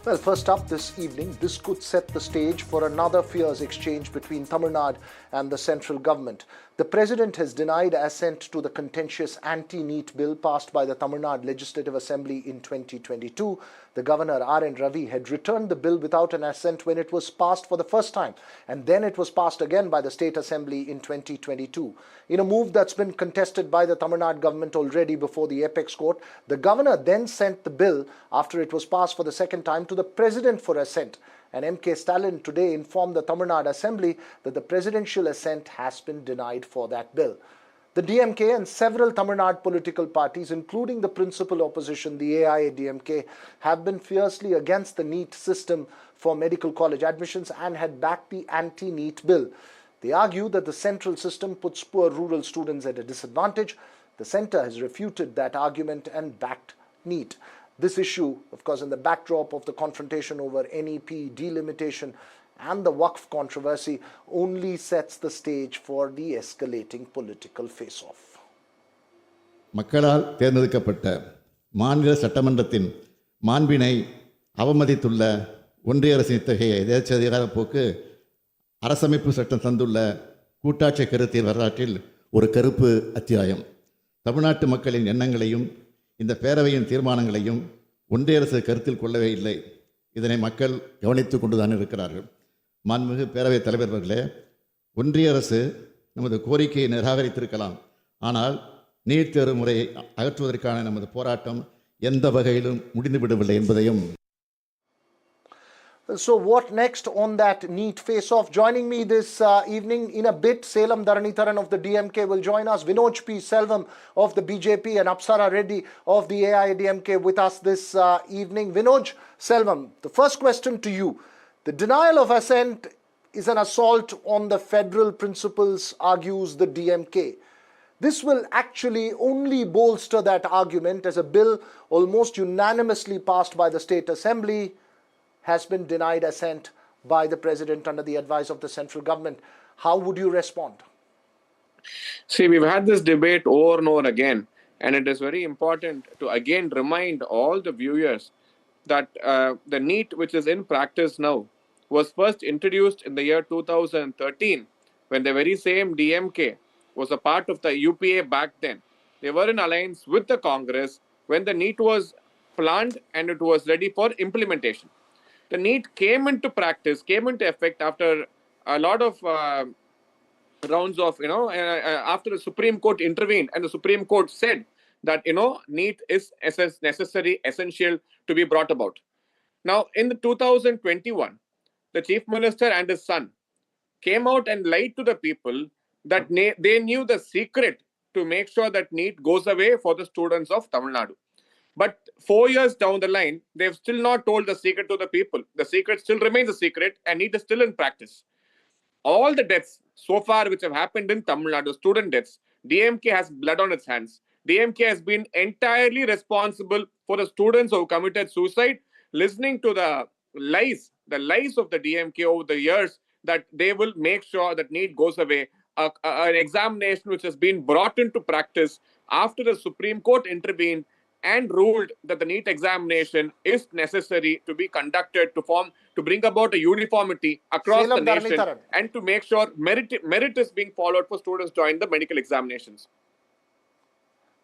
Well, first up this evening, this could set the stage for another fierce exchange between Tamil Nadu and the central government. The president has denied assent to the contentious anti-NEET bill passed by the Tamil Nadu Legislative Assembly in 2022. The governor, R.N. Ravi, had returned the bill without an assent when it was passed for the first time, and then it was passed again by the State Assembly in 2022. In a move that's been contested by the Tamil Nadu government already before the apex court, the governor then sent the bill, after it was passed for the second time, to the president for assent. And M.K. Stalin today informed the Tamil Nadu Assembly that the presidential assent has been denied for that bill. The DMK and several Tamil Nadu political parties, including the principal opposition, the AIADMK, have been fiercely against the NEET system for medical college admissions and had backed the anti-NEET bill. They argue that the central system puts poor rural students at a disadvantage. The centre has refuted that argument and backed NEET. This issue, of course, in the backdrop of the confrontation over NEP delimitation and the Waqf controversy, only sets the stage for the escalating political face-off. மக்களால் தேர்ந்தெடுக்கப்பட்ட மாநில சட்டமன்றத்தின் மாண்பினை அவமதித்துள்ள ஒன்றிய அரசின் இத்தகைய எதேச்சதிகார போக்கு அரசமைப்பு சட்டம் தந்துள்ள கூட்டாட்சி கருத்தியல் வரலாற்றில் ஒரு கருப்பு அத்தியாயம். தமிழ்நாட்டு மக்களின் எண்ணங்களையும் இந்த பேரவையின் தீர்மானங்களையும் ஒன்றிய அரசு கருத்தில் கொள்ளவே இல்லை. இதனை மக்கள் கவனித்து கொண்டுதான் இருக்கிறார்கள். மாண்புமிகு பேரவைத் தலைவர் அவர்களே, ஒன்றிய அரசு நமது கோரிக்கையை நிராகரித்திருக்கலாம். ஆனால் நீட் தேர்வு முறையை அகற்றுவதற்கான நமது போராட்டம் எந்த வகையிலும் முடிந்துவிடவில்லை என்பதையும். So what next on that NEET face-off? Joining me this evening in a bit, Selam Dharanitharan of the DMK will join us. Vinod P. Selvam of the BJP and Apsara Reddy of the AIADMK with us this evening. Vinod, Selvam, the first question to you. The denial of assent is an assault on the federal principles, argues the DMK. This will actually only bolster that argument, as a bill almost unanimously passed by the State Assembly has been denied assent by the president under the advice of the central government. How would you respond? See, we've had this debate over and over again, and it is very important to again remind all the viewers that the NEET, which is in practice now, was first introduced in the year 2013, when the very same DMK was a part of the UPA back then. They were in alliance with the Congress when the NEET was planned and it was ready for implementation. The NEET came into practice, came into effect after a lot of rounds of, after the Supreme Court intervened and the Supreme Court said that, NEET is necessary, essential to be brought about. Now, in the 2021, the Chief Minister and his son came out and lied to the people that they knew the secret to make sure that NEET goes away for the students of Tamil Nadu. But 4 years down the line, they've still not told the secret to the people. The secret still remains a secret and NEET is still in practice. All the deaths so far which have happened in Tamil Nadu, student deaths, DMK has blood on its hands. DMK has been entirely responsible for the students who committed suicide, listening to the lies of the DMK over the years that they will make sure that NEET goes away. An examination which has been brought into practice after the Supreme Court intervened and ruled that the NEET examination is necessary to be conducted to bring about a uniformity across the nation and to make sure merit is being followed for students join the medical examinations.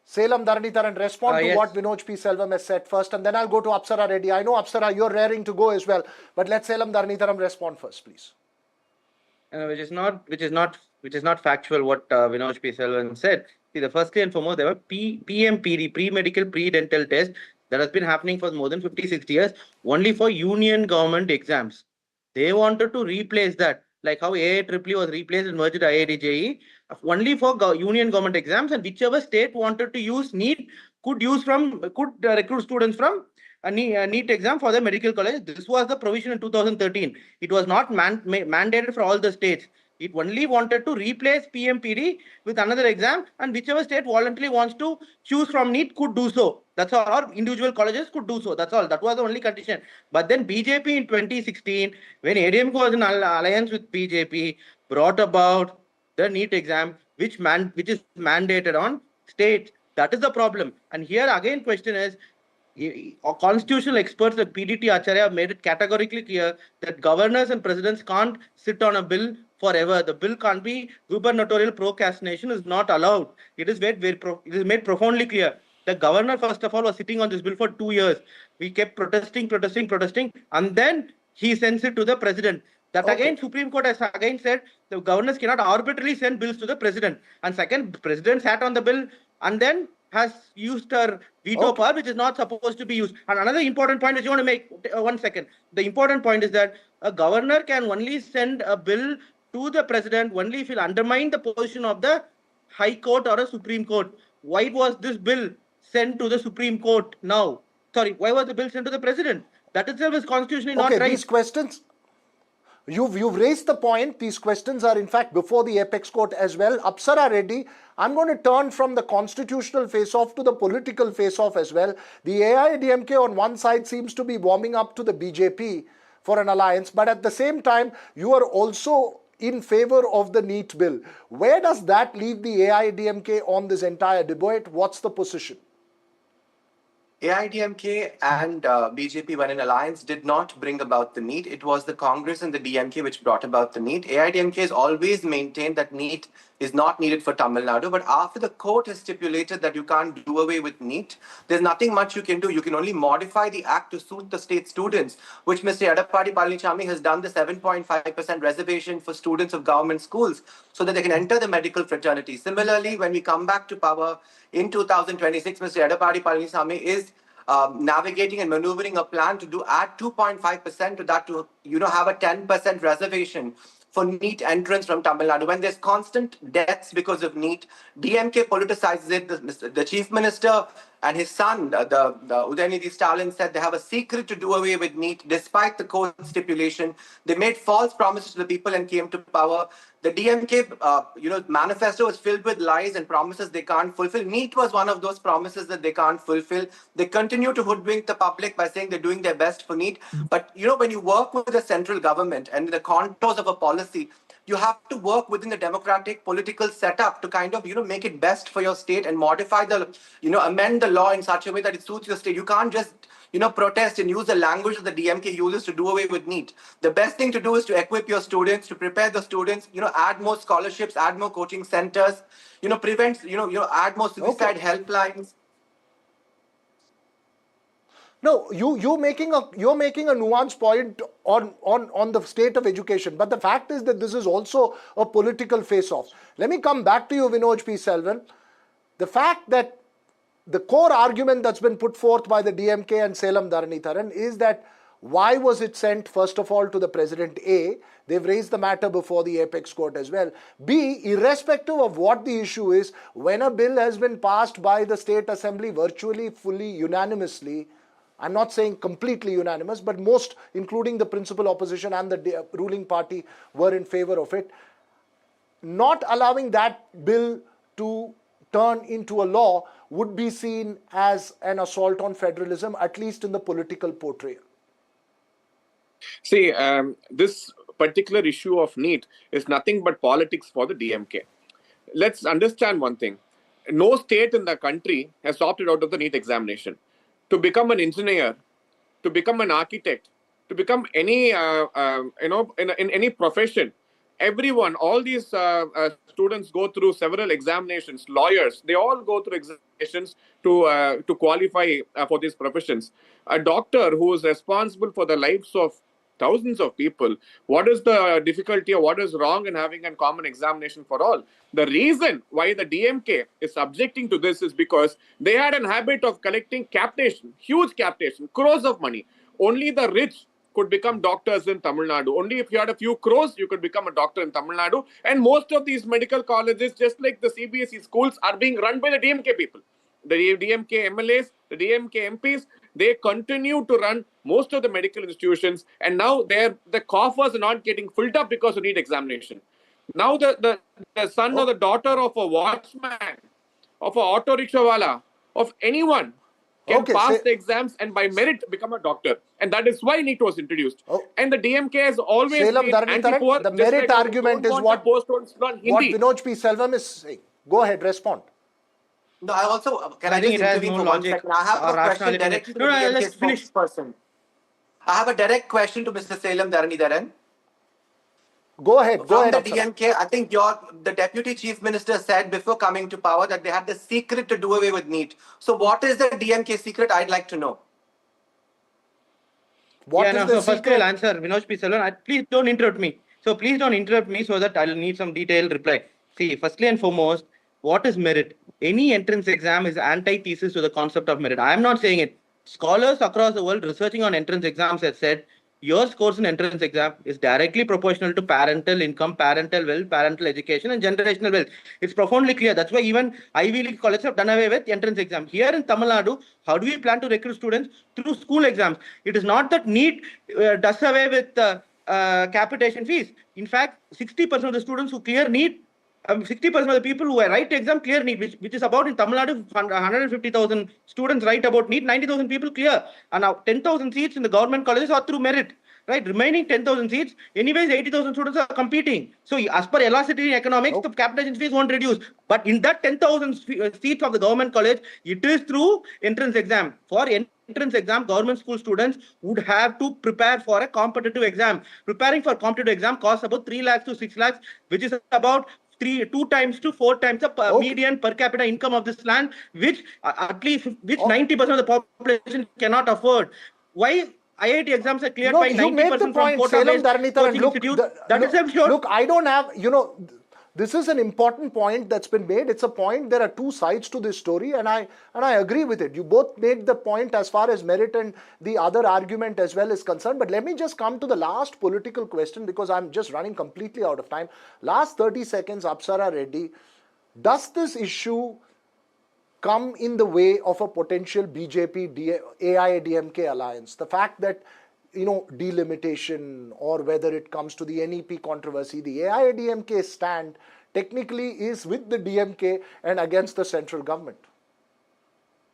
Selam Dharanitharan, respond to what Vinod P. Selvam has said first, and then I'll go to Apsara Reddy. I know, Apsara, you're raring to go as well, but let Selam Dharanitharan respond first, please. Which is not factual what Vinod P. Selvam said. See, the firstly and foremost, there were PMPD, pre-medical, pre-dental test that has been happening for more than 50-60 years, only for union government exams. They wanted to replace that, like how AIEEE was replaced and merged with IIADJE, only for union government exams, and whichever state wanted to use NEET could recruit students from a NEET exam for the medical college. This was the provision in 2013. It was not mandated for all the states. It only wanted to replace PMPD with another exam, and whichever state voluntarily wants to choose from NEET could do so. That's all. Or individual colleges could do so. That's all. That was the only condition. But then BJP in 2016, when AIADMK was in alliance with BJP, brought about the NEET exam, which is mandated on states. That is the problem. And here again, question is, constitutional experts like PDT Acharya have made it categorically clear that governors and presidents can't sit on a bill forever. The bill can't be gubernatorial procrastination is not allowed. It is made profoundly clear. The governor, first of all, was sitting on this bill for 2 years. We kept protesting, and then he sends it to the president. That again, Supreme Court has again said the governors cannot arbitrarily send bills to the president. And second, the president sat on the bill and then has used her veto power, which is not supposed to be used. And another important point which you want to make, 1 second. The important point is that a governor can only send a bill to the president only if it undermine the position of the High Court or a Supreme Court. Why was this bill sent to the Supreme Court now? Sorry, why was the bill sent to the president? That itself is constitutionally not right. These questions, you've raised the point. These questions are in fact before the apex court as well. Apsara Reddy, I'm going to turn from the constitutional face-off to the political face-off as well. The AIADMK on one side seems to be warming up to the BJP for an alliance, but at the same time, you are also in favor of the NEET bill. Where does that leave the AIADMK on this entire debate? What's the position? AIADMK and BJP, when in alliance, did not bring about the NEET. It was the Congress and the DMK which brought about the NEET. AIADMK has always maintained that NEET is not needed for Tamil Nadu, but after the court has stipulated that you can't do away with NEET, there's nothing much you can do. You can only modify the act to suit the state students, which Mr. Edappadi Palanichami has done the 7.5% reservation for students of government schools so that they can enter the medical fraternity. Similarly, when we come back to power in 2026, Mr. Edappadi Palanichami is navigating and maneuvering a plan to add 2.5% to that to have a 10% reservation for NEET entrance from Tamil Nadu. When there's constant deaths because of NEET, DMK politicizes it. The chief minister and his son, the Udayanidhi Stalin, said they have a secret to do away with NEET despite the court stipulation. They made false promises to the people and came to power. The DMK, manifesto was filled with lies and promises they can't fulfill. NEET was one of those promises that they can't fulfill. They continue to hoodwink the public by saying they're doing their best for NEET. But, when you work with the central government and the contours of a policy, you have to work within the democratic political setup to kind of, make it best for your state and modify amend the law in such a way that it suits your state. You can't just, protest and use the language that the DMK uses to do away with NEET. The best thing to do is to equip your students, to prepare the students, add more scholarships, add more coaching centers, prevent, add more suicide helplines. No, you're making a nuanced point on the state of education, but the fact is that this is also a political face-off. Let me come back to you, Vinod P. Selvan. The fact that the core argument that's been put forth by the DMK and Salem Dharanitharan is that why was it sent, first of all, to the president? A, they've raised the matter before the apex court as well. B, irrespective of what the issue is, when a bill has been passed by the state assembly virtually, fully, unanimously, I'm not saying completely unanimous, but most, including the principal opposition and the ruling party, were in favor of it. Not allowing that bill to turn into a law would be seen as an assault on federalism, at least in the political portrayal. See, this particular issue of NEET is nothing but politics for the DMK. Let's understand one thing. No state in the country has opted out of the NEET examination. To become an engineer, to become an architect, to become any, in any profession, everyone, all these students go through several examinations. Lawyers, they all go through examinations to qualify for these professions. A doctor who is responsible for the lives of thousands of people, what is the difficulty or what is wrong in having a common examination for all? The reason why the DMK is objecting to this is because they had a habit of collecting capitation, huge capitation, crores of money. Only the rich could become doctors in Tamil Nadu. Only if you had a few crores, you could become a doctor in Tamil Nadu. And most of these medical colleges, just like the CBSE schools, are being run by the DMK people. The DMK MLAs, the DMK MPs, they continue to run most of the medical institutions, and now the coffers are not getting filled up because of NEET examination. Now the son or the daughter of a watchman, of a auto rickshawala, of anyone can pass the exams and by merit become a doctor. And that is why NEET was introduced. And the DMK has always been anti-poor. The merit argument is what Vinod P. Selvam is saying. Go ahead, respond. No, I also, can I I think just it has intervene no for 1 logic second? I have or a question rationality in it. directly to No, the no, DMK let's finish. spokesperson. I have a direct question to Mr. Salem Dharanidharan. Go ahead, From the Apsara. DMK, I think the Deputy Chief Minister said before coming to power that they had the secret to do away with NEET. So what is the DMK secret? I'd like to know. What is the So firstly, secret? I'll answer Vinod P. Selvan. Please don't interrupt me. So please don't interrupt me so that I'll need some detailed reply. See, firstly and foremost, what is merit? Any entrance exam is antithesis to the concept of merit. I am not saying it. Scholars across the world researching on entrance exams have said your scores in entrance exam is directly proportional to parental income, parental wealth, parental education, and generational wealth. It's profoundly clear. That's why even Ivy League colleges have done away with entrance exam. Here in Tamil Nadu, how do we plan to recruit students? Through school exams. It is not that NEET does away with capitation fees. In fact, 60% of the students who clear NEET 60% of the people who write exam clear NEET, which is about in Tamil Nadu, 150,000 students write about NEET, 90,000 people clear. And now 10,000 seats in the government colleges are through merit. Right, remaining 10,000 seats, anyways, 80,000 students are competing. So, as per elasticity in economics, the capitation fees won't reduce. But in that 10,000 seats of the government college, it is through entrance exam. For entrance exam, government school students would have to prepare for a competitive exam. Preparing for competitive exam costs about 3 lakhs to 6 lakhs, which is about 2 times to 4 times the median per capita income of this land, which at least 90% of the population cannot afford. Why IIT exams are cleared by 90% from quota-based coaching institutes? That is, I'm sure. Look, I don't have, this is an important point that's been made. It's a point. There are two sides to this story, and I agree with it. You both made the point as far as merit and the other argument as well is concerned. But let me just come to the last political question because I'm just running completely out of time. Last 30 seconds, Apsara Reddy. Does this issue come in the way of a potential BJP AIADMK alliance? The fact that delimitation, or whether it comes to the NEP controversy, the AIADMK stand technically is with the DMK and against the central government.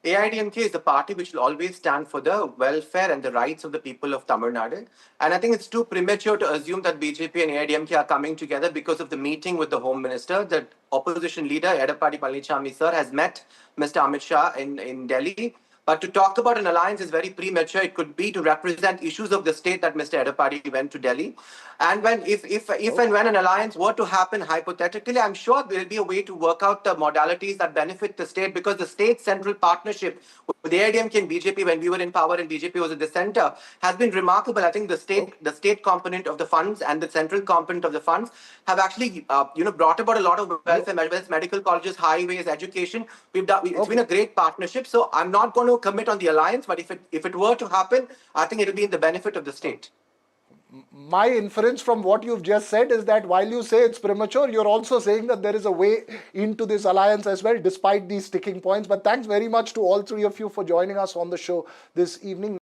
AIADMK is the party which will always stand for the welfare and the rights of the people of Tamil Nadu. And I think it's too premature to assume that BJP and AIADMK are coming together because of the meeting with the Home Minister. The opposition leader, Edappadi Palanichami sir, has met Mr. Amit Shah in Delhi. But to talk about an alliance is very premature. It could be to represent issues of the state that Mr. Edappadi went to Delhi. And if and when an alliance were to happen hypothetically, I'm sure there will be a way to work out the modalities that benefit the state, because the state-central partnership with AIADMK and BJP when we were in power and BJP was at the center has been remarkable. I think the state component of the funds and the central component of the funds have actually brought about a lot of welfare measures, medical colleges, highways, education. It's been a great partnership. So I'm not going to commit on the alliance, but if it were to happen, I think it will be in the benefit of the state. My inference from what you've just said is that while you say it's premature, you're also saying that there is a way into this alliance as well, despite these sticking points. But thanks very much to all three of you for joining us on the show this evening.